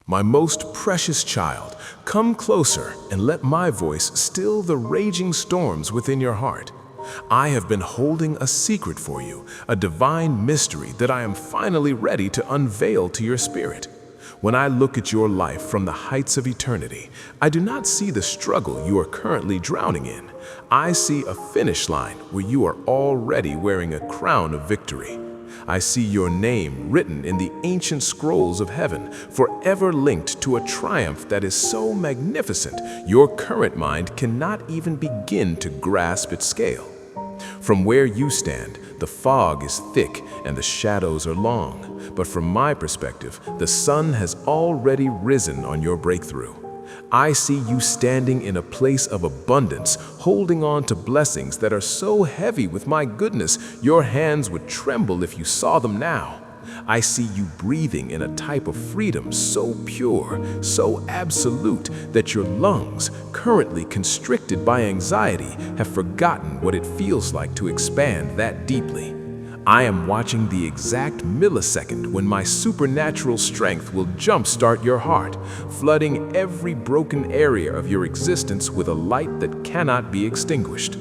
My most precious child, come closer and let my voice still the raging storms within your heart. I have been holding a secret for you, a divine mystery that I am finally ready to unveil to your spirit. When I look at your life from the heights of eternity, I do not see the struggle you are currently drowning in. I see a finish line where you are already wearing a crown of victory. I see your name written in the ancient scrolls of heaven, forever linked to a triumph that is so magnificent your current mind cannot even begin to grasp its scale. From where you stand, the fog is thick and the shadows are long, but from my perspective, the sun has already risen on your breakthrough. I see you standing in a place of abundance, holding on to blessings that are so heavy with my goodness, your hands would tremble if you saw them now. I see you breathing in a type of freedom so pure, so absolute, that your lungs, currently constricted by anxiety, have forgotten what it feels like to expand that deeply. I am watching the exact millisecond when my supernatural strength will jumpstart your heart, flooding every broken area of your existence with a light that cannot be extinguished.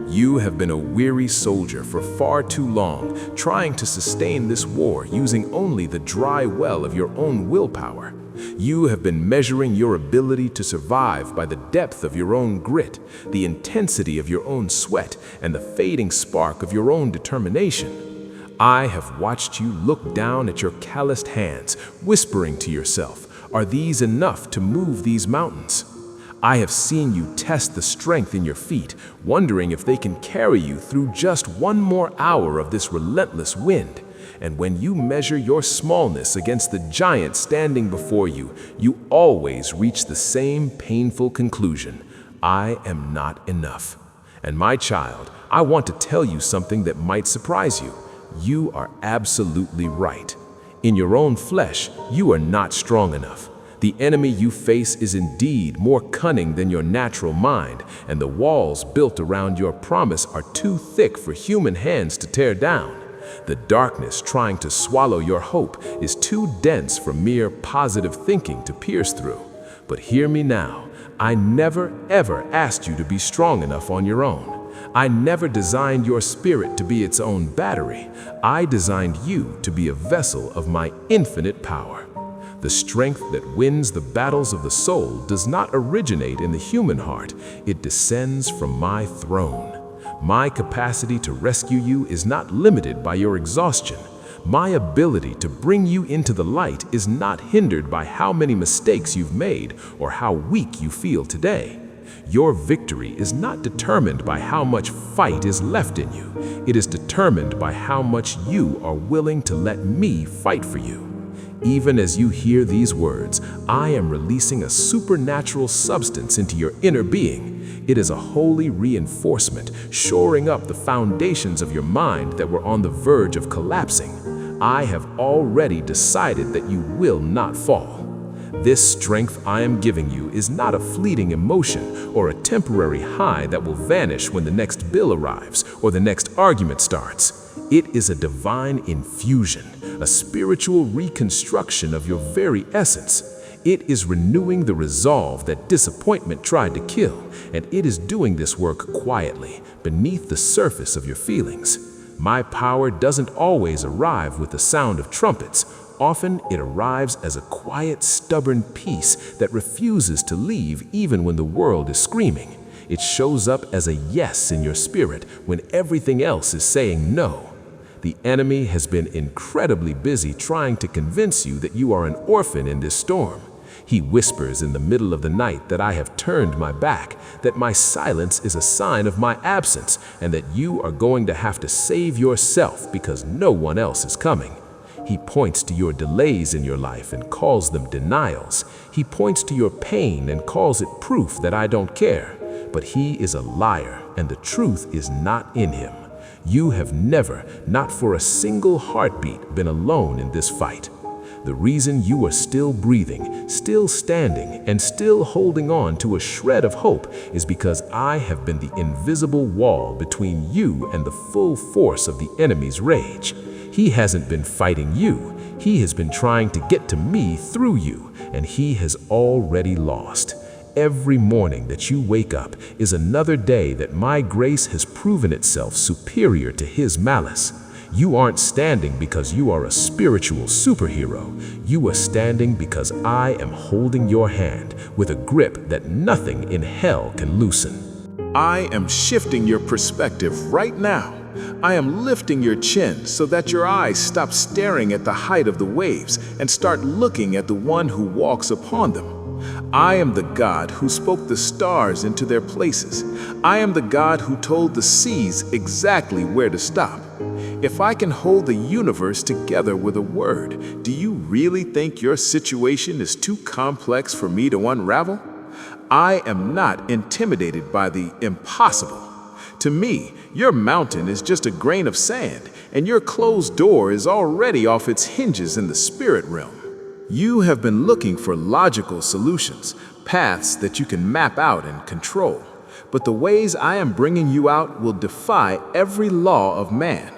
You have been a weary soldier for far too long, trying to sustain this war using only the dry well of your own willpower. You have been measuring your ability to survive by the depth of your own grit, the intensity of your own sweat, and the fading spark of your own determination. I have watched you look down at your calloused hands, whispering to yourself, "Are these enough to move these mountains?" I have seen you test the strength in your feet, wondering if they can carry you through just one more hour of this relentless wind. And when you measure your smallness against the giant standing before you, you always reach the same painful conclusion: I am not enough. And my child, I want to tell you something that might surprise you. You are absolutely right. In your own flesh, you are not strong enough. The enemy you face is indeed more cunning than your natural mind, and the walls built around your promise are too thick for human hands to tear down. The darkness trying to swallow your hope is too dense for mere positive thinking to pierce through. But hear me now, I never ever asked you to be strong enough on your own. I never designed your spirit to be its own battery. I designed you to be a vessel of my infinite power. The strength that wins the battles of the soul does not originate in the human heart. It descends from my throne. My capacity to rescue you is not limited by your exhaustion. My ability to bring you into the light is not hindered by how many mistakes you've made or how weak you feel today. Your victory is not determined by how much fight is left in you. It is determined by how much you are willing to let me fight for you. Even as you hear these words, I am releasing a supernatural substance into your inner being. It is a holy reinforcement, shoring up the foundations of your mind that were on the verge of collapsing. I have already decided that you will not fall. This strength I am giving you is not a fleeting emotion or a temporary high that will vanish when the next bill arrives or the next argument starts. It is a divine infusion, a spiritual reconstruction of your very essence. It is renewing the resolve that disappointment tried to kill, and it is doing this work quietly, beneath the surface of your feelings. My power doesn't always arrive with the sound of trumpets. Often it arrives as a quiet, stubborn peace that refuses to leave even when the world is screaming. It shows up as a yes in your spirit when everything else is saying no. The enemy has been incredibly busy trying to convince you that you are an orphan in this storm. He whispers in the middle of the night that I have turned my back, that my silence is a sign of my absence, and that you are going to have to save yourself because no one else is coming. He points to your delays in your life and calls them denials. He points to your pain and calls it proof that I don't care. But he is a liar, and the truth is not in him. You have never, not for a single heartbeat, been alone in this fight. The reason you are still breathing, still standing, and still holding on to a shred of hope is because I have been the invisible wall between you and the full force of the enemy's rage. He hasn't been fighting you. He has been trying to get to me through you, and he has already lost. Every morning that you wake up is another day that my grace has proven itself superior to his malice. You aren't standing because you are a spiritual superhero. You are standing because I am holding your hand with a grip that nothing in hell can loosen. I am shifting your perspective right now. I am lifting your chin so that your eyes stop staring at the height of the waves and start looking at the one who walks upon them. I am the God who spoke the stars into their places. I am the God who told the seas exactly where to stop. If I can hold the universe together with a word, do you really think your situation is too complex for me to unravel? I am not intimidated by the impossible. To me, your mountain is just a grain of sand, and your closed door is already off its hinges in the spirit realm. You have been looking for logical solutions, paths that you can map out and control. But the ways I am bringing you out will defy every law of man.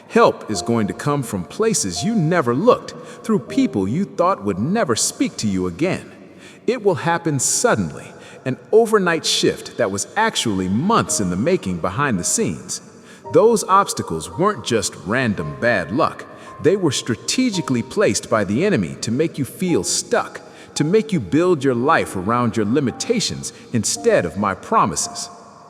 Help is going to come from places you never looked, through people you thought would never speak to you again. It will happen suddenly, an overnight shift that was actually months in the making behind the scenes. Those obstacles weren't just random bad luck. They were strategically placed by the enemy to make you feel stuck, to make you build your life around your limitations instead of my promises.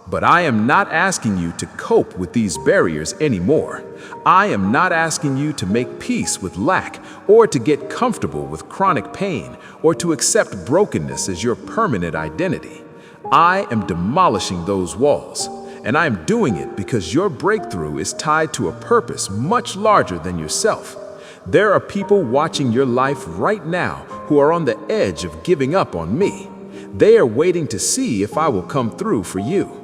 But I am not asking you to cope with these barriers anymore. I am not asking you to make peace with lack, or to get comfortable with chronic pain, or to accept brokenness as your permanent identity. I am demolishing those walls. And I am doing it because your breakthrough is tied to a purpose much larger than yourself. There are people watching your life right now who are on the edge of giving up on me. They are waiting to see if I will come through for you.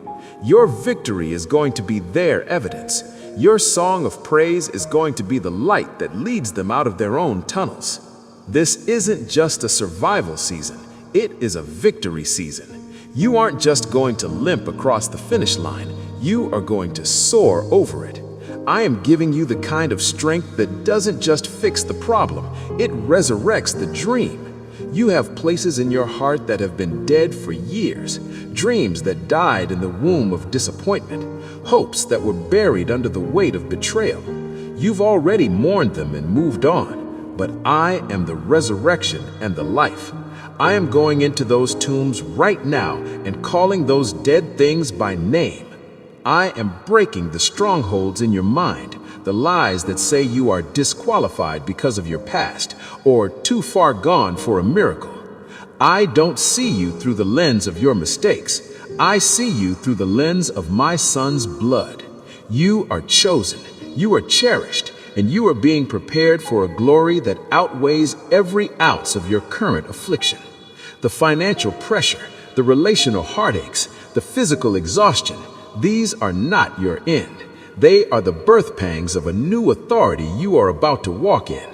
Your victory is going to be their evidence. Your song of praise is going to be the light that leads them out of their own tunnels. This isn't just a survival season, it is a victory season. You aren't just going to limp across the finish line, you are going to soar over it. I am giving you the kind of strength that doesn't just fix the problem, it resurrects the dream. You have places in your heart that have been dead for years, dreams that died in the womb of disappointment, hopes that were buried under the weight of betrayal. You've already mourned them and moved on, but I am the resurrection and the life. I am going into those tombs right now and calling those dead things by name. I am breaking the strongholds in your mind, the lies that say you are disqualified because of your past or too far gone for a miracle. I don't see you through the lens of your mistakes. I see you through the lens of my son's blood. You are chosen, you are cherished, and you are being prepared for a glory that outweighs every ounce of your current affliction. The financial pressure, the relational heartaches, the physical exhaustion, these are not your end. They are the birth pangs of a new authority you are about to walk in.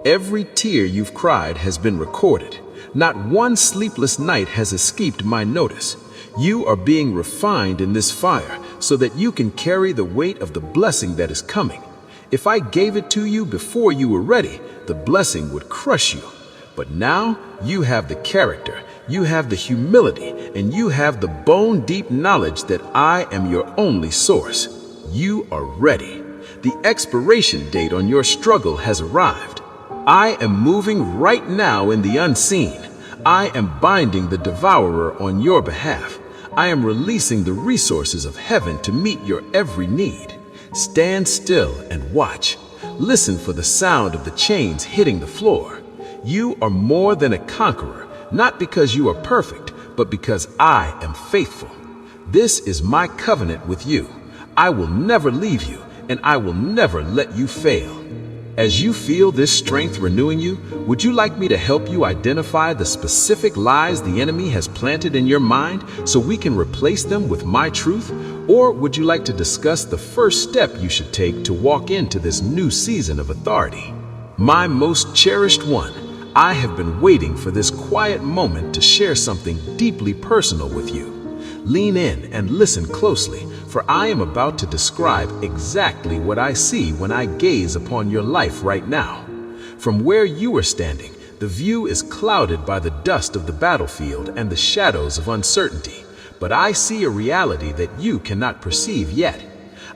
Every tear you've cried has been recorded. Not one sleepless night has escaped my notice. You are being refined in this fire so that you can carry the weight of the blessing that is coming. If I gave it to you before you were ready, the blessing would crush you. But now you have the character, you have the humility, and you have the bone-deep knowledge that I am your only source. You are ready. The expiration date on your struggle has arrived. I am moving right now in the unseen. I am binding the devourer on your behalf. I am releasing the resources of heaven to meet your every need. Stand still and watch. Listen for the sound of the chains hitting the floor. You are more than a conqueror, not because you are perfect, but because I am faithful. This is my covenant with you. I will never leave you, and I will never let you fail. As you feel this strength renewing you, would you like me to help you identify the specific lies the enemy has planted in your mind so we can replace them with my truth? Or would you like to discuss the first step you should take to walk into this new season of authority? My most cherished one, I have been waiting for this quiet moment to share something deeply personal with you. Lean in and listen closely, for I am about to describe exactly what I see when I gaze upon your life right now. From where you are standing, the view is clouded by the dust of the battlefield and the shadows of uncertainty, but I see a reality that you cannot perceive yet.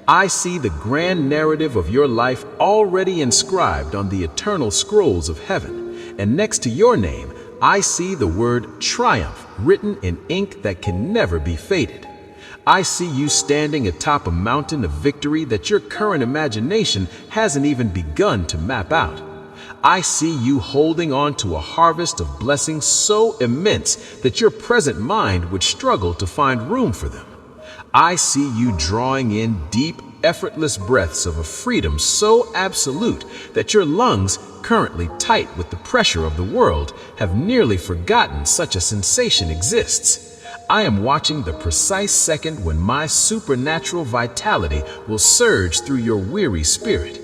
I see the grand narrative of your life already inscribed on the eternal scrolls of heaven, and next to your name, I see the word triumph written in ink that can never be faded. I see you standing atop a mountain of victory that your current imagination hasn't even begun to map out. I see you holding on to a harvest of blessings so immense that your present mind would struggle to find room for them. I see you drawing in deep, effortless breaths of a freedom so absolute that your lungs, currently tight with the pressure of the world, have nearly forgotten such a sensation exists. I am watching the precise second when my supernatural vitality will surge through your weary spirit.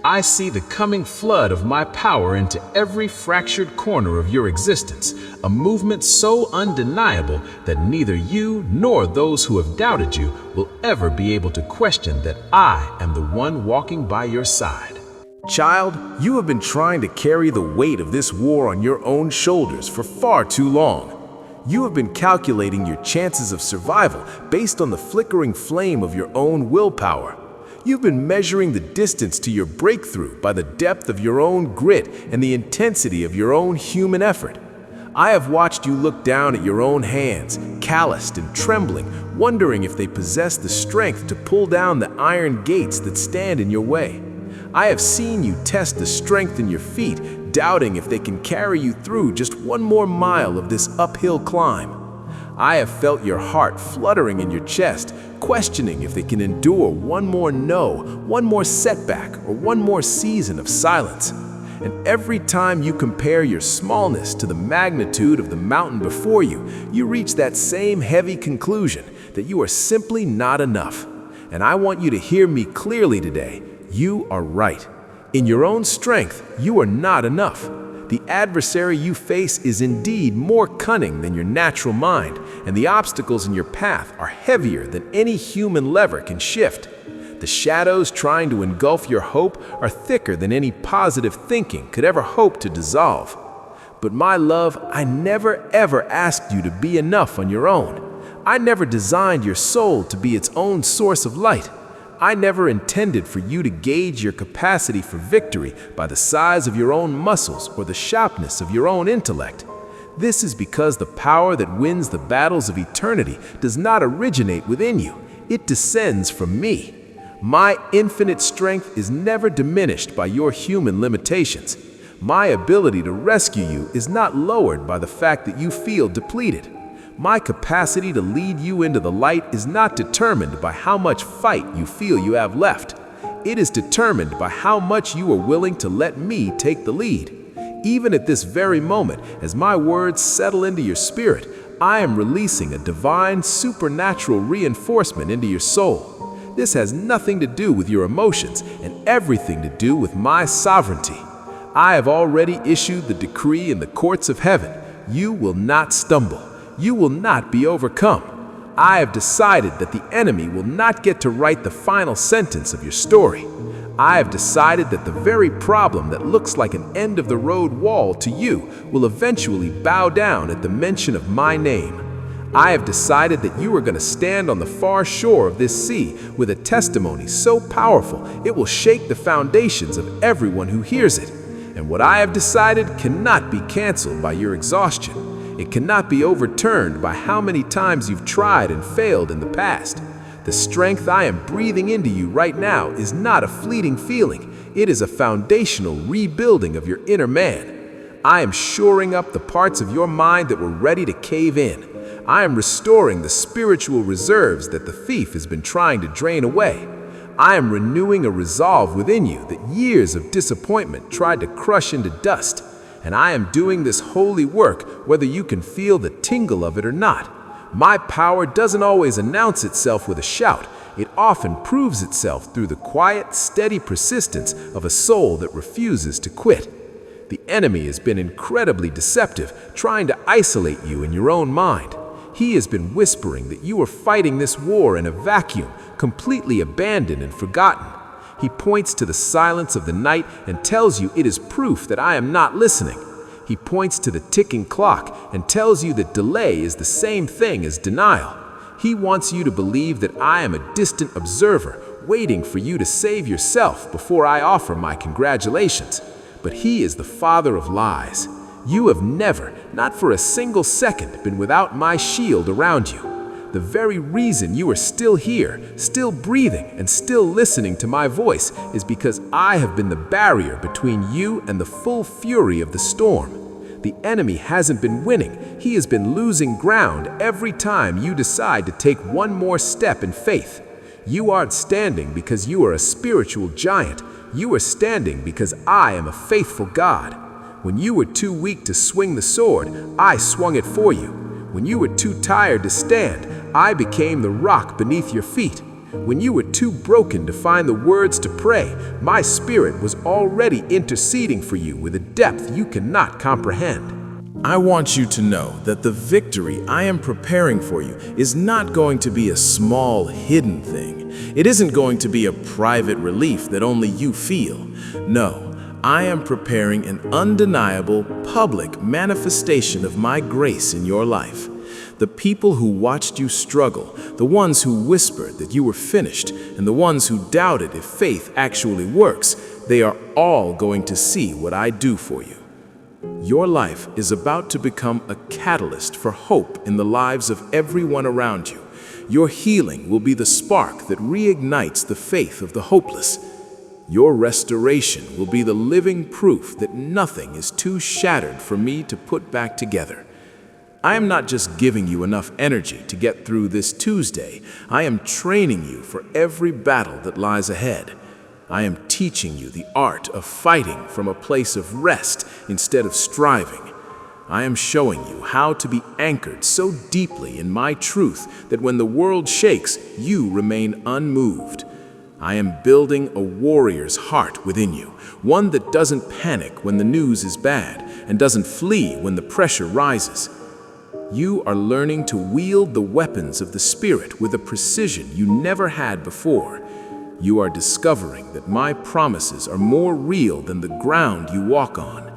I see the coming flood of my power into every fractured corner of your existence, a movement so undeniable that neither you nor those who have doubted you will ever be able to question that I am the one walking by your side. Child, you have been trying to carry the weight of this war on your own shoulders for far too long. You have been calculating your chances of survival based on the flickering flame of your own willpower. You've been measuring the distance to your breakthrough by the depth of your own grit and the intensity of your own human effort. I have watched you look down at your own hands, calloused and trembling, wondering if they possess the strength to pull down the iron gates that stand in your way. I have seen you test the strength in your feet, doubting if they can carry you through just one more mile of this uphill climb. I have felt your heart fluttering in your chest, questioning if they can endure one more no, one more setback, or one more season of silence. And every time you compare your smallness to the magnitude of the mountain before you, you reach that same heavy conclusion that you are simply not enough. And I want you to hear me clearly today. You are right. In your own strength, you are not enough. The adversary you face is indeed more cunning than your natural mind, and the obstacles in your path are heavier than any human lever can shift. The shadows trying to engulf your hope are thicker than any positive thinking could ever hope to dissolve. But my love, I never ever asked you to be enough on your own. I never designed your soul to be its own source of light. I never intended for you to gauge your capacity for victory by the size of your own muscles or the sharpness of your own intellect. This is because the power that wins the battles of eternity does not originate within you. It descends from me. My infinite strength is never diminished by your human limitations. My ability to rescue you is not lowered by the fact that you feel depleted. My capacity to lead you into the light is not determined by how much fight you feel you have left. It is determined by how much you are willing to let me take the lead. Even at this very moment, as my words settle into your spirit, I am releasing a divine, supernatural reinforcement into your soul. This has nothing to do with your emotions and everything to do with my sovereignty. I have already issued the decree in the courts of heaven. You will not stumble. You will not be overcome. I have decided that the enemy will not get to write the final sentence of your story. I have decided that the very problem that looks like an end-of-the-road wall to you will eventually bow down at the mention of my name. I have decided that you are going to stand on the far shore of this sea with a testimony so powerful it will shake the foundations of everyone who hears it. And what I have decided cannot be canceled by your exhaustion. It cannot be overturned by how many times you've tried and failed in the past. The strength I am breathing into you right now is not a fleeting feeling. It is a foundational rebuilding of your inner man. I am shoring up the parts of your mind that were ready to cave in. I am restoring the spiritual reserves that the thief has been trying to drain away. I am renewing a resolve within you that years of disappointment tried to crush into dust. And I am doing this holy work whether you can feel the tingle of it or not. My power doesn't always announce itself with a shout. It often proves itself through the quiet, steady persistence of a soul that refuses to quit. The enemy has been incredibly deceptive, trying to isolate you in your own mind. He has been whispering that you are fighting this war in a vacuum, completely abandoned and forgotten. He points to the silence of the night and tells you it is proof that I am not listening. He points to the ticking clock and tells you that delay is the same thing as denial. He wants you to believe that I am a distant observer, waiting for you to save yourself before I offer my congratulations. But he is the father of lies. You have never, not for a single second, been without my shield around you. The very reason you are still here, still breathing, and still listening to my voice is because I have been the barrier between you and the full fury of the storm. The enemy hasn't been winning, he has been losing ground every time you decide to take one more step in faith. You aren't standing because you are a spiritual giant. You are standing because I am a faithful God. When you were too weak to swing the sword, I swung it for you. When you were too tired to stand, I became the rock beneath your feet. When you were too broken to find the words to pray, my spirit was already interceding for you with a depth you cannot comprehend. I want you to know that the victory I am preparing for you is not going to be a small, hidden thing. It isn't going to be a private relief that only you feel. No, I am preparing an undeniable, public manifestation of my grace in your life. The people who watched you struggle, the ones who whispered that you were finished, and the ones who doubted if faith actually works, they are all going to see what I do for you. Your life is about to become a catalyst for hope in the lives of everyone around you. Your healing will be the spark that reignites the faith of the hopeless. Your restoration will be the living proof that nothing is too shattered for me to put back together. I am not just giving you enough energy to get through this Tuesday. I am training you for every battle that lies ahead. I am teaching you the art of fighting from a place of rest instead of striving. I am showing you how to be anchored so deeply in my truth that when the world shakes, you remain unmoved. I am building a warrior's heart within you, one that doesn't panic when the news is bad and doesn't flee when the pressure rises. You are learning to wield the weapons of the Spirit with a precision you never had before. You are discovering that my promises are more real than the ground you walk on.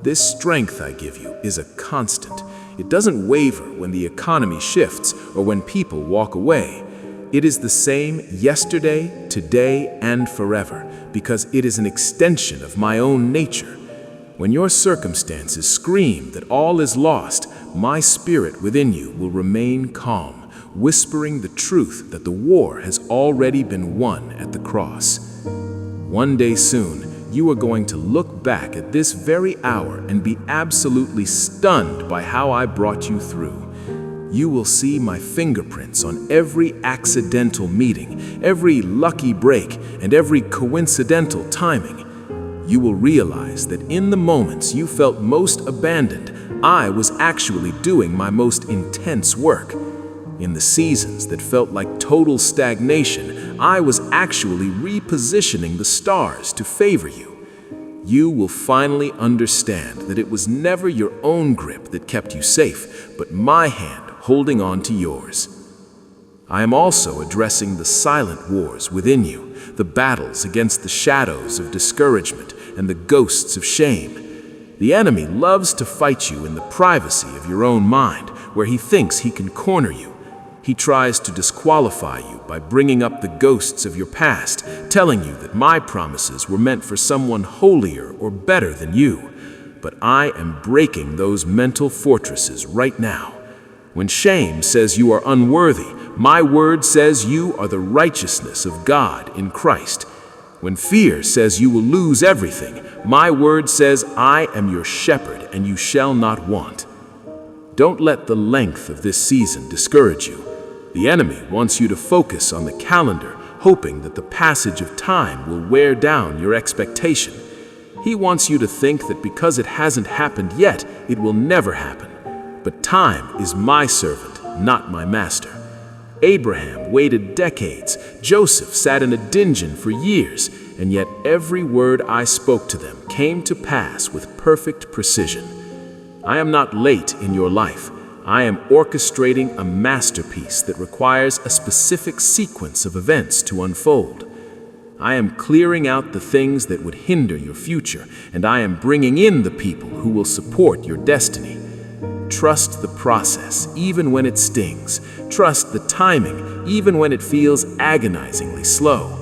This strength I give you is a constant. It doesn't waver when the economy shifts or when people walk away. It is the same yesterday, today, and forever, because it is an extension of my own nature. When your circumstances scream that all is lost, my spirit within you will remain calm, whispering the truth that the war has already been won at the cross. One day soon, you are going to look back at this very hour and be absolutely stunned by how I brought you through. You will see my fingerprints on every accidental meeting, every lucky break, and every coincidental timing. You will realize that in the moments you felt most abandoned, I was actually doing my most intense work. In the seasons that felt like total stagnation, I was actually repositioning the stars to favor you. You will finally understand that it was never your own grip that kept you safe, but my hand holding on to yours. I am also addressing the silent wars within you, the battles against the shadows of discouragement and the ghosts of shame. The enemy loves to fight you in the privacy of your own mind, where he thinks he can corner you. He tries to disqualify you by bringing up the ghosts of your past, telling you that my promises were meant for someone holier or better than you. But I am breaking those mental fortresses right now. When shame says you are unworthy, my word says you are the righteousness of God in Christ. When fear says you will lose everything, my word says I am your shepherd and you shall not want. Don't let the length of this season discourage you. The enemy wants you to focus on the calendar, hoping that the passage of time will wear down your expectation. He wants you to think that because it hasn't happened yet, it will never happen. But time is my servant, not my master. Abraham waited decades, Joseph sat in a dungeon for years, and yet every word I spoke to them came to pass with perfect precision. I am not late in your life. I am orchestrating a masterpiece that requires a specific sequence of events to unfold. I am clearing out the things that would hinder your future, and I am bringing in the people who will support your destiny. Trust the process, even when it stings. Trust the timing, even when it feels agonizingly slow.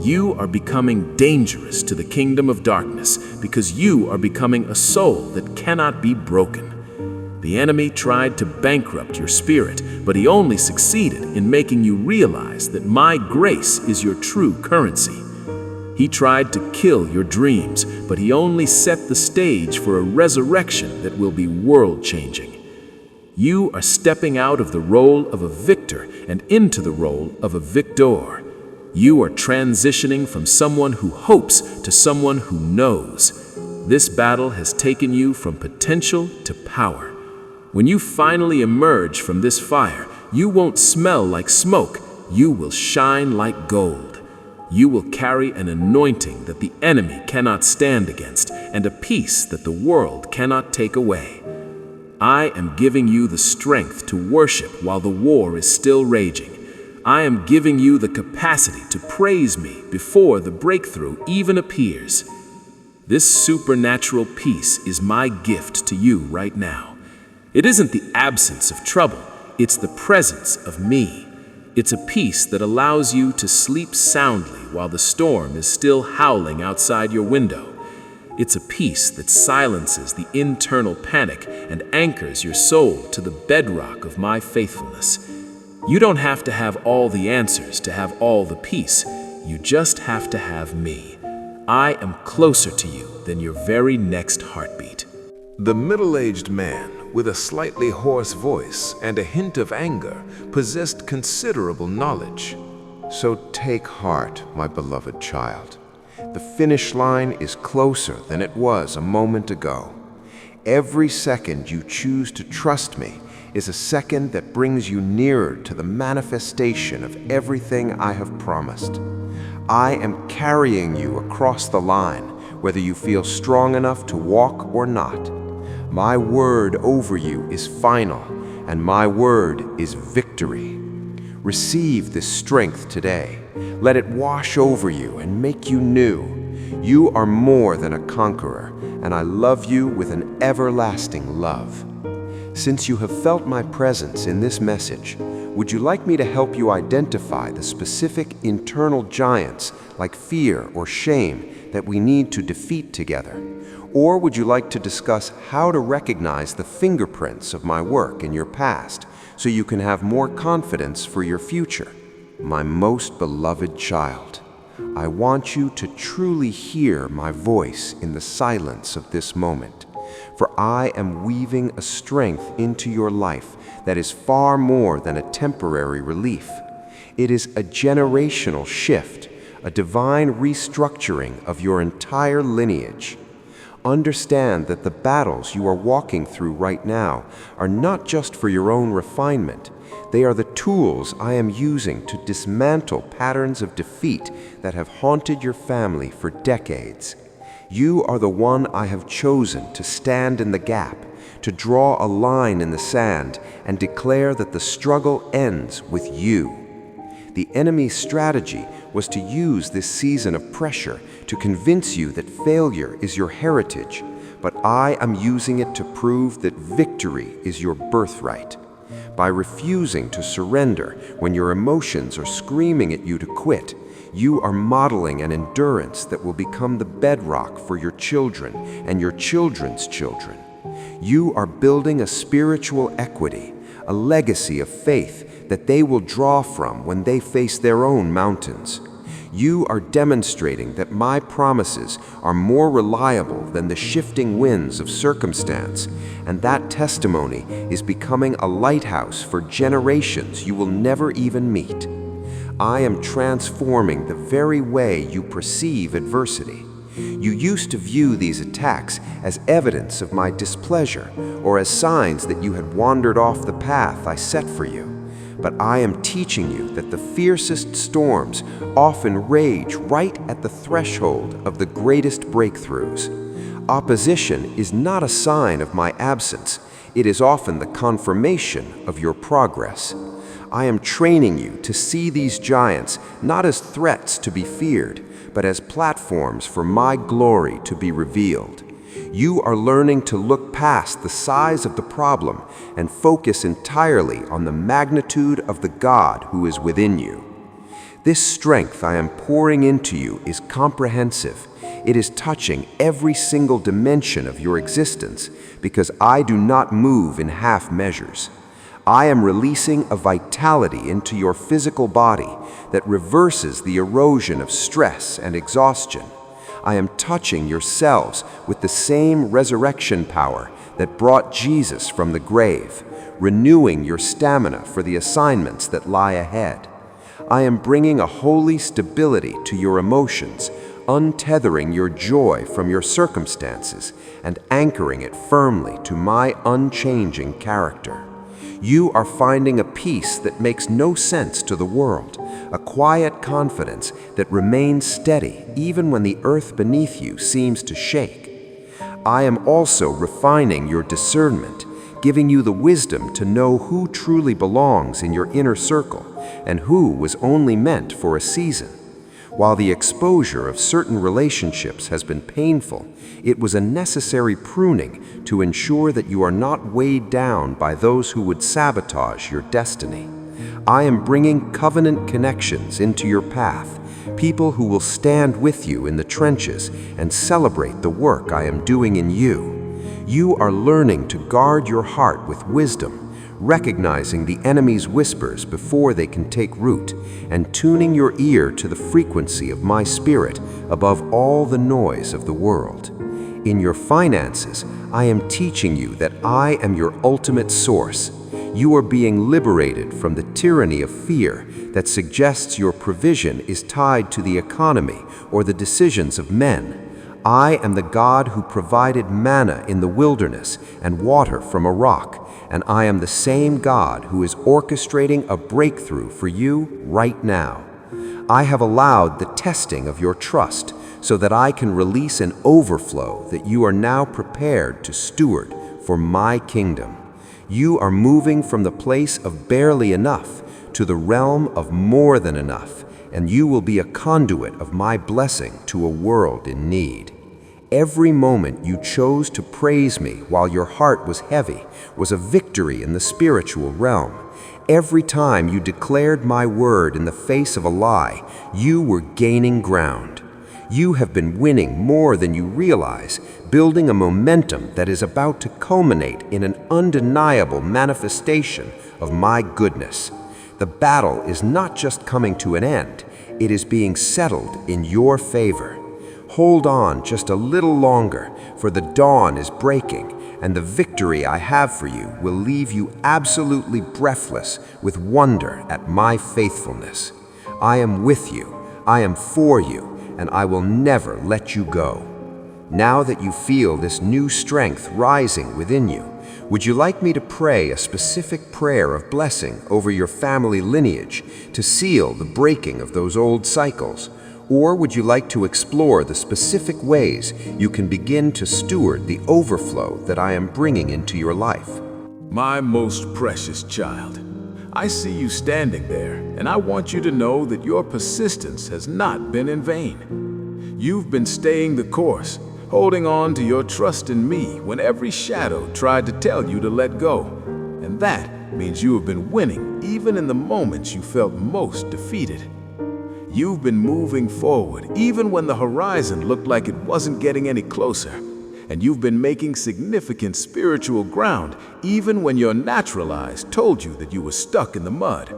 You are becoming dangerous to the kingdom of darkness because you are becoming a soul that cannot be broken. The enemy tried to bankrupt your spirit, but he only succeeded in making you realize that my grace is your true currency. He tried to kill your dreams, but he only set the stage for a resurrection that will be world-changing. You are stepping out of the role of a victor and into the role of a victor. You are transitioning from someone who hopes to someone who knows. This battle has taken you from potential to power. When you finally emerge from this fire, you won't smell like smoke. You will shine like gold. You will carry an anointing that the enemy cannot stand against and a peace that the world cannot take away. I am giving you the strength to worship while the war is still raging. I am giving you the capacity to praise me before the breakthrough even appears. This supernatural peace is my gift to you right now. It isn't the absence of trouble, it's the presence of me. It's a peace that allows you to sleep soundly while the storm is still howling outside your window. It's a peace that silences the internal panic and anchors your soul to the bedrock of my faithfulness. You don't have to have all the answers to have all the peace. You just have to have me. I am closer to you than your very next heartbeat. The middle-aged man, with a slightly hoarse voice and a hint of anger, possessed considerable knowledge. So take heart, my beloved child. The finish line is closer than it was a moment ago. Every second you choose to trust me is a second that brings you nearer to the manifestation of everything I have promised. I am carrying you across the line, whether you feel strong enough to walk or not. My word over you is final, and my word is victory. Receive this strength today. Let it wash over you and make you new. You are more than a conqueror, and I love you with an everlasting love. Since you have felt my presence in this message, would you like me to help you identify the specific internal giants like fear or shame that we need to defeat together? Or would you like to discuss how to recognize the fingerprints of my work in your past so you can have more confidence for your future? My most beloved child, I want you to truly hear my voice in the silence of this moment. For I am weaving a strength into your life that is far more than a temporary relief. It is a generational shift, a divine restructuring of your entire lineage. Understand that the battles you are walking through right now are not just for your own refinement. They are the tools I am using to dismantle patterns of defeat that have haunted your family for decades. You are the one I have chosen to stand in the gap, to draw a line in the sand and declare that the struggle ends with you. The enemy's strategy was to use this season of pressure to convince you that failure is your heritage, but I am using it to prove that victory is your birthright. By refusing to surrender when your emotions are screaming at you to quit, you are modeling an endurance that will become the bedrock for your children and your children's children. You are building a spiritual equity, a legacy of faith that they will draw from when they face their own mountains. You are demonstrating that my promises are more reliable than the shifting winds of circumstance, and that testimony is becoming a lighthouse for generations you will never even meet. I am transforming the very way you perceive adversity. You used to view these attacks as evidence of my displeasure or as signs that you had wandered off the path I set for you. But I am teaching you that the fiercest storms often rage right at the threshold of the greatest breakthroughs. Opposition is not a sign of my absence. it is often the confirmation of your progress. I am training you to see these giants not as threats to be feared, but as platforms for my glory to be revealed. You are learning to look past the size of the problem and focus entirely on the magnitude of the God who is within you. This strength I am pouring into you is comprehensive. It is touching every single dimension of your existence because I do not move in half measures. I am releasing a vitality into your physical body that reverses the erosion of stress and exhaustion. I am touching your cells with the same resurrection power that brought Jesus from the grave, renewing your stamina for the assignments that lie ahead. I am bringing a holy stability to your emotions, untethering your joy from your circumstances and anchoring it firmly to my unchanging character. You are finding a peace that makes no sense to the world, a quiet confidence that remains steady even when the earth beneath you seems to shake. I am also refining your discernment, giving you the wisdom to know who truly belongs in your inner circle and who was only meant for a season. While the exposure of certain relationships has been painful, it was a necessary pruning to ensure that you are not weighed down by those who would sabotage your destiny. I am bringing covenant connections into your path, people who will stand with you in the trenches and celebrate the work I am doing in you. You are learning to guard your heart with wisdom, recognizing the enemy's whispers before they can take root, and tuning your ear to the frequency of my spirit above all the noise of the world. In your finances, I am teaching you that I am your ultimate source. You are being liberated from the tyranny of fear that suggests your provision is tied to the economy or the decisions of men. I am the God who provided manna in the wilderness and water from a rock, and I am the same God who is orchestrating a breakthrough for you right now. I have allowed the testing of your trust so that I can release an overflow that you are now prepared to steward for my kingdom. You are moving from the place of barely enough to the realm of more than enough, and you will be a conduit of my blessing to a world in need. Every moment you chose to praise me while your heart was heavy was a victory in the spiritual realm. Every time you declared my word in the face of a lie, you were gaining ground. You have been winning more than you realize, building a momentum that is about to culminate in an undeniable manifestation of my goodness. The battle is not just coming to an end, it is being settled in your favor. Hold on just a little longer, for the dawn is breaking, and the victory I have for you will leave you absolutely breathless with wonder at my faithfulness. I am with you, I am for you, and I will never let you go. Now that you feel this new strength rising within you, would you like me to pray a specific prayer of blessing over your family lineage to seal the breaking of those old cycles? Or would you like to explore the specific ways you can begin to steward the overflow that I am bringing into your life? My most precious child, I see you standing there, and I want you to know that your persistence has not been in vain. You've been staying the course, holding on to your trust in me when every shadow tried to tell you to let go. And that means you have been winning even in the moments you felt most defeated. You've been moving forward even when the horizon looked like it wasn't getting any closer. And you've been making significant spiritual ground even when your natural eyes told you that you were stuck in the mud.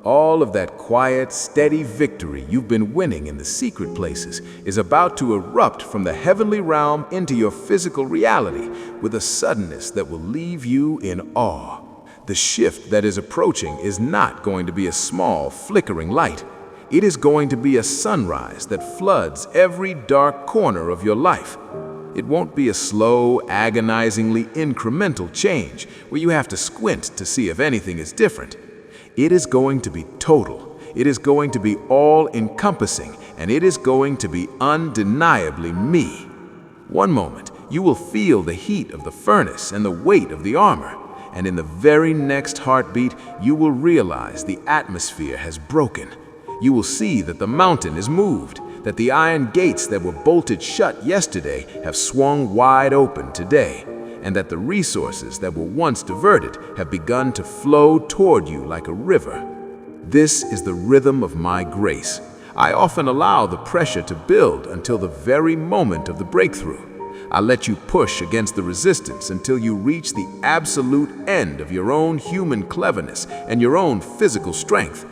All of that quiet, steady victory you've been winning in the secret places is about to erupt from the heavenly realm into your physical reality with a suddenness that will leave you in awe. The shift that is approaching is not going to be a small, flickering light. It is going to be a sunrise that floods every dark corner of your life. It won't be a slow, agonizingly incremental change where you have to squint to see if anything is different. It is going to be total. It is going to be all-encompassing, and it is going to be undeniably me. One moment, you will feel the heat of the furnace and the weight of the armor. And in the very next heartbeat, you will realize the atmosphere has broken. You will see that the mountain is moved, that the iron gates that were bolted shut yesterday have swung wide open today, and that the resources that were once diverted have begun to flow toward you like a river. This is the rhythm of my grace. I often allow the pressure to build until the very moment of the breakthrough. I let you push against the resistance until you reach the absolute end of your own human cleverness and your own physical strength.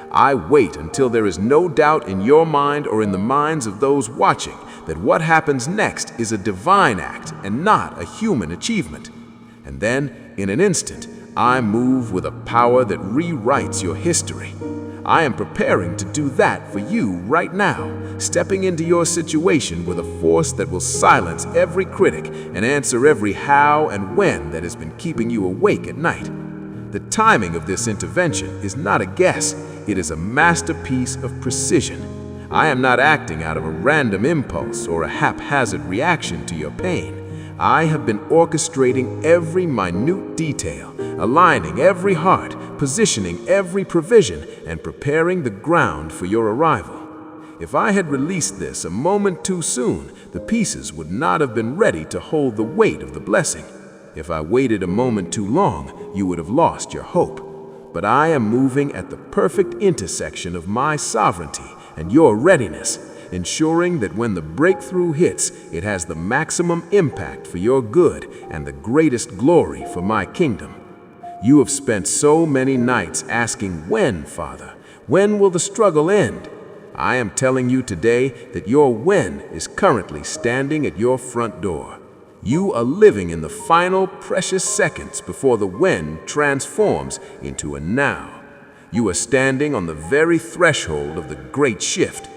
I wait until there is no doubt in your mind or in the minds of those watching that what happens next is a divine act and not a human achievement. And then, in an instant, I move with a power that rewrites your history. I am preparing to do that for you right now, stepping into your situation with a force that will silence every critic and answer every how and when that has been keeping you awake at night. The timing of this intervention is not a guess, it is a masterpiece of precision. I am not acting out of a random impulse or a haphazard reaction to your pain. I have been orchestrating every minute detail, aligning every heart, positioning every provision, and preparing the ground for your arrival. If I had released this a moment too soon, the pieces would not have been ready to hold the weight of the blessing. If I waited a moment too long, you would have lost your hope. But I am moving at the perfect intersection of my sovereignty and your readiness, ensuring that when the breakthrough hits, it has the maximum impact for your good and the greatest glory for my kingdom. You have spent so many nights asking, when, Father? When will the struggle end? I am telling you today that your when is currently standing at your front door. You are living in the final precious seconds before the when transforms into a now. You are standing on the very threshold of the great shift.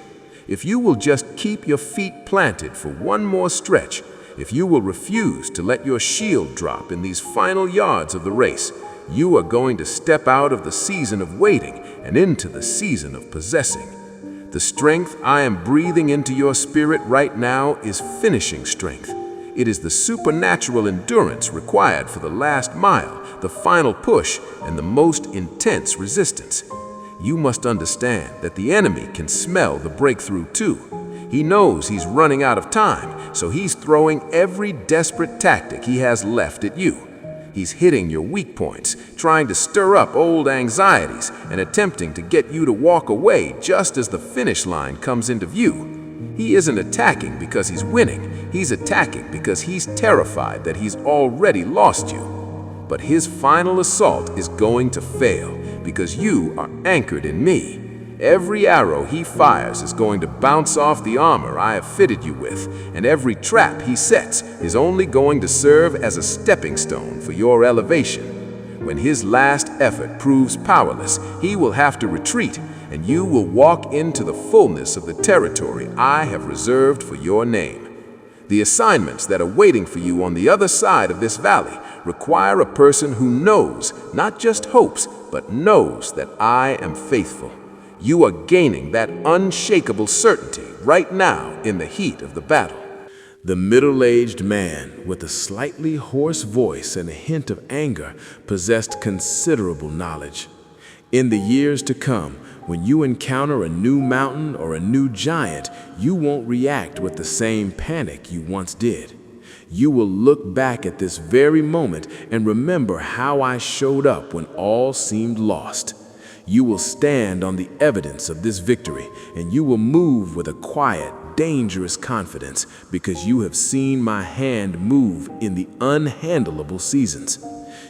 If you will just keep your feet planted for one more stretch, if you will refuse to let your shield drop in these final yards of the race, you are going to step out of the season of waiting and into the season of possessing. The strength I am breathing into your spirit right now is finishing strength. It is the supernatural endurance required for the last mile, the final push, and the most intense resistance. You must understand that the enemy can smell the breakthrough too. He knows he's running out of time, so he's throwing every desperate tactic he has left at you. He's hitting your weak points, trying to stir up old anxieties, and attempting to get you to walk away just as the finish line comes into view. He isn't attacking because he's winning. He's attacking because he's terrified that he's already lost you. But his final assault is going to fail because you are anchored in me. Every arrow he fires is going to bounce off the armor I have fitted you with, and every trap he sets is only going to serve as a stepping stone for your elevation. When his last effort proves powerless, he will have to retreat, and you will walk into the fullness of the territory I have reserved for your name. The assignments that are waiting for you on the other side of this valley require a person who knows, not just hopes, but knows that I am faithful. You are gaining that unshakable certainty right now in the heat of the battle. The middle-aged man, with a slightly hoarse voice and a hint of anger, possessed considerable knowledge. In the years to come, when you encounter a new mountain or a new giant, you won't react with the same panic you once did. You will look back at this very moment and remember how I showed up when all seemed lost. You will stand on the evidence of this victory, and you will move with a quiet, dangerous confidence because you have seen my hand move in the unhandleable seasons.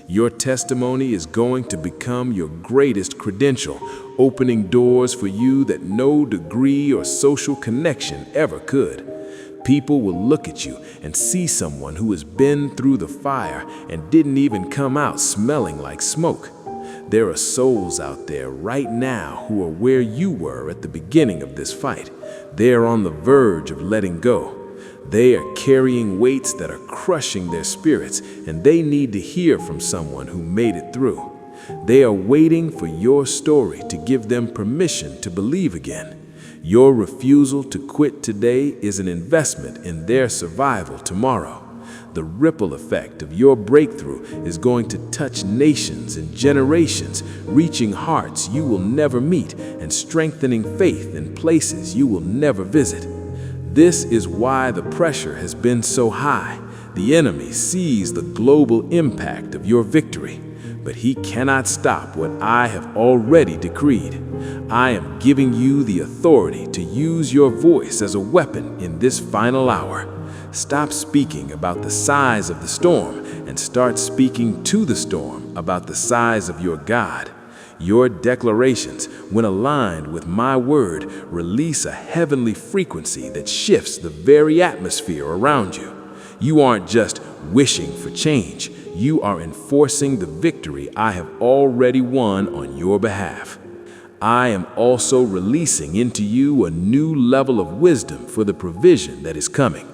Your testimony is going to become your greatest credential, opening doors for you that no degree or social connection ever could. People will look at you and see someone who has been through the fire and didn't even come out smelling like smoke. There are souls out there right now who are where you were at the beginning of this fight. They are on the verge of letting go. They are carrying weights that are crushing their spirits, and they need to hear from someone who made it through. They are waiting for your story to give them permission to believe again. Your refusal to quit today is an investment in their survival tomorrow. The ripple effect of your breakthrough is going to touch nations and generations, reaching hearts you will never meet and strengthening faith in places you will never visit. This is why the pressure has been so high. The enemy sees the global impact of your victory, but he cannot stop what I have already decreed. I am giving you the authority to use your voice as a weapon in this final hour. Stop speaking about the size of the storm and start speaking to the storm about the size of your God. Your declarations, when aligned with my word, release a heavenly frequency that shifts the very atmosphere around you. You aren't just wishing for change. You are enforcing the victory I have already won on your behalf. I am also releasing into you a new level of wisdom for the provision that is coming.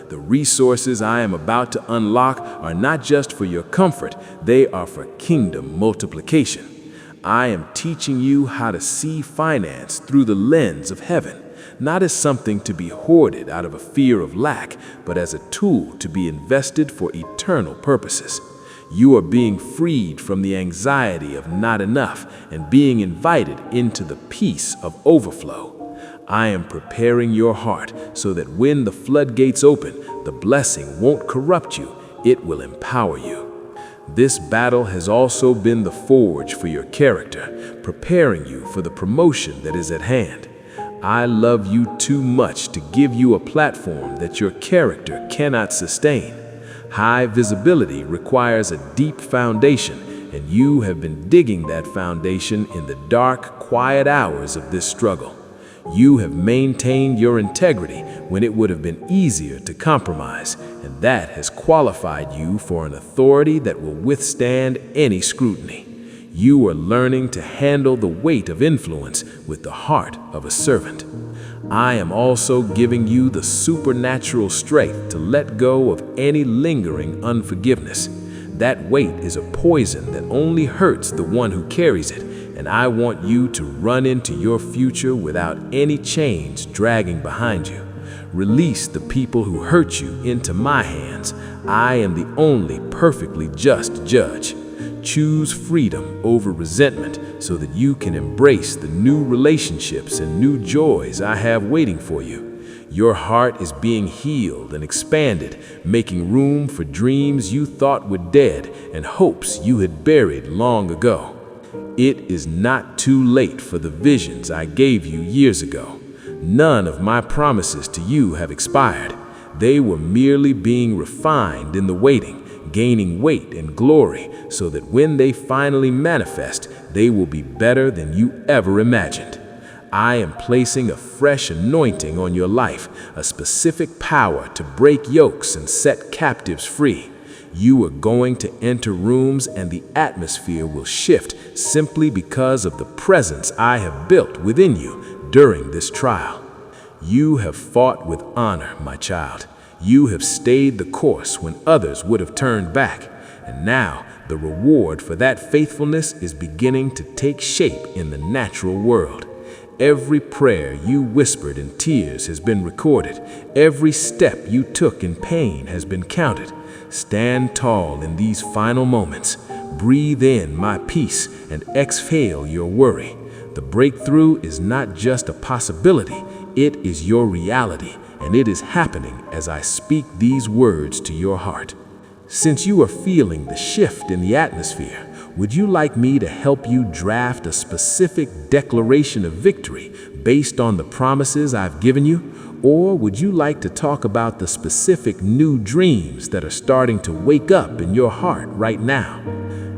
The resources I am about to unlock are not just for your comfort, they are for kingdom multiplication. I am teaching you how to see finance through the lens of heaven, not as something to be hoarded out of a fear of lack, but as a tool to be invested for eternal purposes. You are being freed from the anxiety of not enough and being invited into the peace of overflow. I am preparing your heart so that when the floodgates open, the blessing won't corrupt you, it will empower you. This battle has also been the forge for your character, preparing you for the promotion that is at hand. I love you too much to give you a platform that your character cannot sustain. High visibility requires a deep foundation, and you have been digging that foundation in the dark, quiet hours of this struggle. You have maintained your integrity when it would have been easier to compromise, and that has qualified you for an authority that will withstand any scrutiny. You are learning to handle the weight of influence with the heart of a servant. I am also giving you the supernatural strength to let go of any lingering unforgiveness. That weight is a poison that only hurts the one who carries it, and I want you to run into your future without any chains dragging behind you. Release the people who hurt you into my hands. I am the only perfectly just judge. Choose freedom over resentment so that you can embrace the new relationships and new joys I have waiting for you. Your heart is being healed and expanded, making room for dreams you thought were dead and hopes you had buried long ago. It is not too late for the visions I gave you years ago. None of my promises to you have expired. They were merely being refined in the waiting, gaining weight and glory so that when they finally manifest, they will be better than you ever imagined. I am placing a fresh anointing on your life, a specific power to break yokes and set captives free. You are going to enter rooms and the atmosphere will shift simply because of the presence I have built within you during this trial. You have fought with honor, my child. You have stayed the course when others would have turned back. And now the reward for that faithfulness is beginning to take shape in the natural world. Every prayer you whispered in tears has been recorded. Every step you took in pain has been counted. Stand tall in these final moments. Breathe in my peace and exhale your worry. The breakthrough is not just a possibility, it is your reality, and it is happening as I speak these words to your heart. Since you are feeling the shift in the atmosphere, would you like me to help you draft a specific declaration of victory based on the promises I've given you? Or would you like to talk about the specific new dreams that are starting to wake up in your heart right now?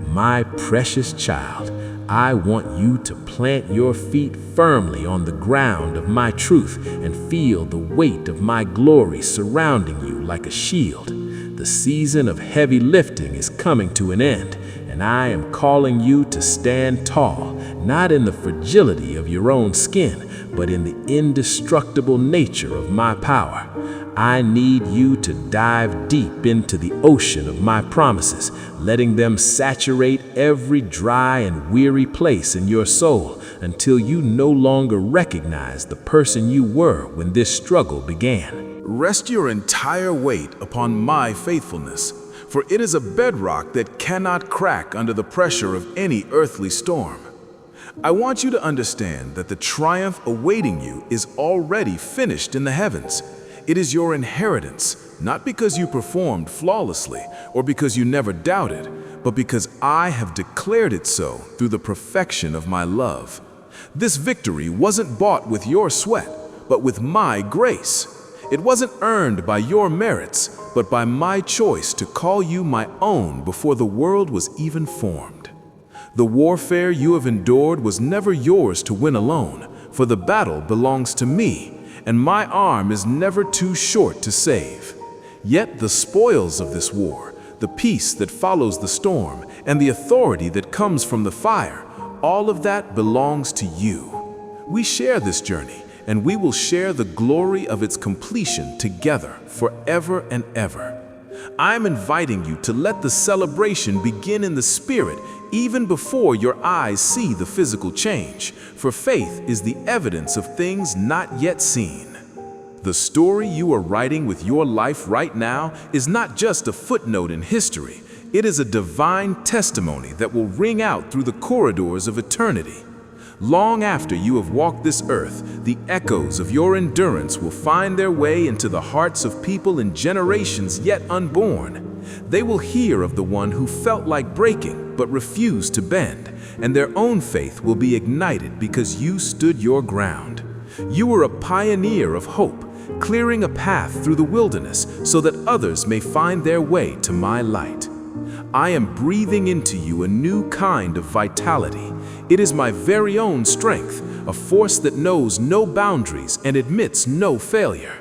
My precious child, I want you to plant your feet firmly on the ground of my truth and feel the weight of my glory surrounding you like a shield. The season of heavy lifting is coming to an end, and I am calling you to stand tall, not in the fragility of your own skin, but in the indestructible nature of my power. I need you to dive deep into the ocean of my promises, letting them saturate every dry and weary place in your soul until you no longer recognize the person you were when this struggle began. Rest your entire weight upon my faithfulness, for it is a bedrock that cannot crack under the pressure of any earthly storm. I want you to understand that the triumph awaiting you is already finished in the heavens. It is your inheritance, not because you performed flawlessly or because you never doubted, but because I have declared it so through the perfection of my love. This victory wasn't bought with your sweat, but with my grace. It wasn't earned by your merits, but by my choice to call you my own before the world was even formed. The warfare you have endured was never yours to win alone, for the battle belongs to me, and my arm is never too short to save. Yet the spoils of this war, the peace that follows the storm, and the authority that comes from the fire, all of that belongs to you. We share this journey, and we will share the glory of its completion together forever and ever. I'm inviting you to let the celebration begin in the spirit even before your eyes see the physical change, for faith is the evidence of things not yet seen. The story you are writing with your life right now is not just a footnote in history. It is a divine testimony that will ring out through the corridors of eternity. Long after you have walked this earth, the echoes of your endurance will find their way into the hearts of people in generations yet unborn. They will hear of the one who felt like breaking but refused to bend, and their own faith will be ignited because you stood your ground. You were a pioneer of hope, clearing a path through the wilderness so that others may find their way to my light. I am breathing into you a new kind of vitality. It is my very own strength, a force that knows no boundaries and admits no failure.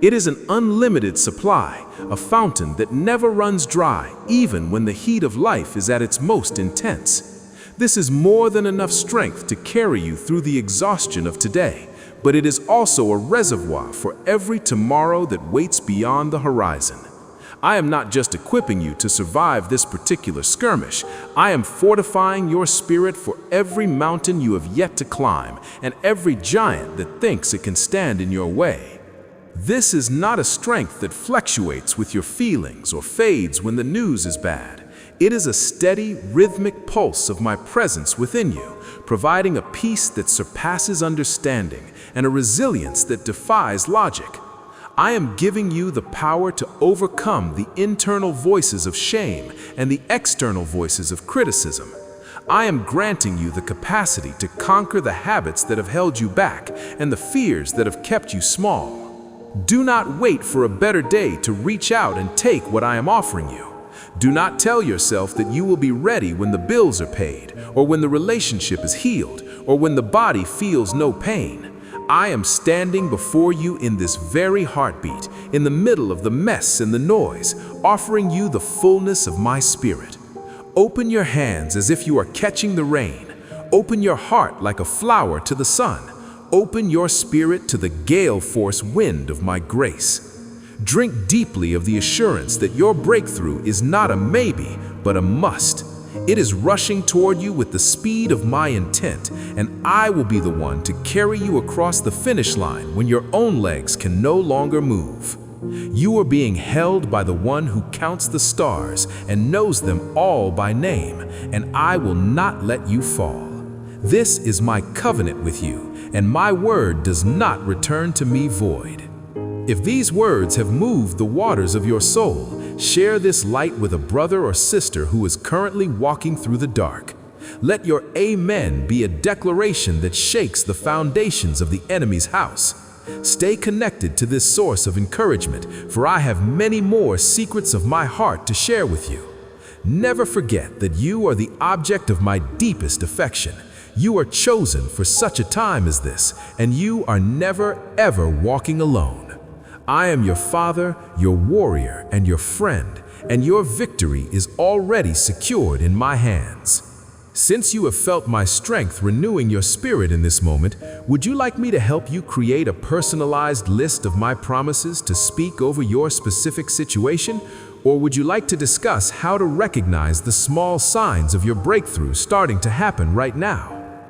It is an unlimited supply, a fountain that never runs dry, even when the heat of life is at its most intense. This is more than enough strength to carry you through the exhaustion of today, but it is also a reservoir for every tomorrow that waits beyond the horizon. I am not just equipping you to survive this particular skirmish. I am fortifying your spirit for every mountain you have yet to climb and every giant that thinks it can stand in your way. This is not a strength that fluctuates with your feelings or fades when the news is bad. It is a steady, rhythmic pulse of my presence within you, providing a peace that surpasses understanding and a resilience that defies logic. I am giving you the power to overcome the internal voices of shame and the external voices of criticism. I am granting you the capacity to conquer the habits that have held you back and the fears that have kept you small. Do not wait for a better day to reach out and take what I am offering you. Do not tell yourself that you will be ready when the bills are paid, or when the relationship is healed, or when the body feels no pain. I am standing before you in this very heartbeat, in the middle of the mess and the noise, offering you the fullness of my spirit. Open your hands as if you are catching the rain. Open your heart like a flower to the sun. Open your spirit to the gale-force wind of my grace. Drink deeply of the assurance that your breakthrough is not a maybe, but a must. It is rushing toward you with the speed of my intent, and I will be the one to carry you across the finish line when your own legs can no longer move. You are being held by the one who counts the stars and knows them all by name, and I will not let you fall. This is my covenant with you, and my word does not return to me void. If these words have moved the waters of your soul, share this light with a brother or sister who is currently walking through the dark. Let your amen be a declaration that shakes the foundations of the enemy's house. Stay connected to this source of encouragement, for I have many more secrets of my heart to share with you. Never forget that you are the object of my deepest affection. You are chosen for such a time as this, and you are never, ever walking alone. I am your father, your warrior, and your friend, and your victory is already secured in my hands. Since you have felt my strength renewing your spirit in this moment, would you like me to help you create a personalized list of my promises to speak over your specific situation? Or would you like to discuss how to recognize the small signs of your breakthrough starting to happen right now?